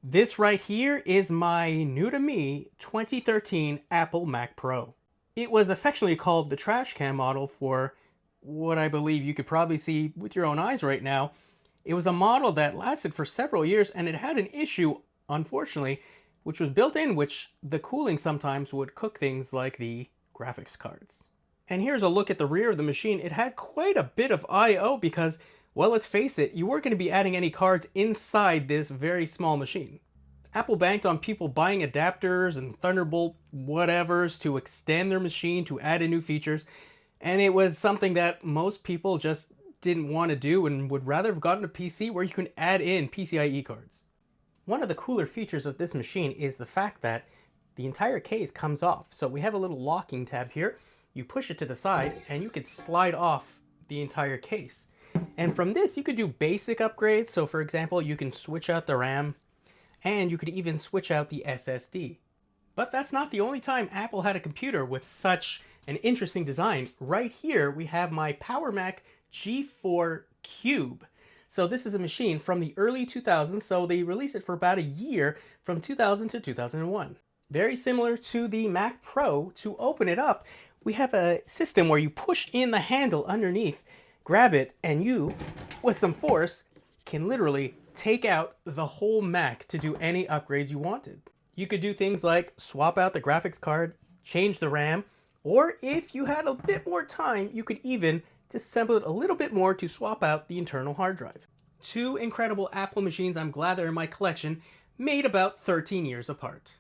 This right here is my new to me 2013 Apple Mac Pro. It was affectionately called the trash can model for what I believe you could probably see with your own eyes right now. It was a model that lasted for several years and it had an issue, unfortunately, which was built in, which the cooling sometimes would cook things like the graphics cards. And here's a look at the rear of the machine. It had quite a bit of I/O because, well, let's face it, you weren't going to be adding any cards inside this very small machine. Apple banked on people buying adapters and Thunderbolt whatevers to extend their machine to add in new features, and it was something that most people just didn't want to do and would rather have gotten a PC where you can add in PCIe cards. One of the cooler features of this machine is the fact that the entire case comes off. So we have a little locking tab here. You push it to the side and you could slide off the entire case. And from this, you could do basic upgrades. So for example, you can switch out the RAM and you could even switch out the SSD. But that's not the only time Apple had a computer with such an interesting design. Right here, we have my Power Mac G4 Cube. So this is a machine from the early 2000s, so they released it for about a year from 2000 to 2001. Very similar to the Mac Pro. To open it up, we have a system where you push in the handle underneath, grab it, and you, with some force, can literally take out the whole Mac to do any upgrades you wanted. You could do things like swap out the graphics card, change the RAM, or if you had a bit more time, you could even disassemble it a little bit more to swap out the internal hard drive. Two incredible Apple machines, I'm glad they're in my collection, made about 13 years apart.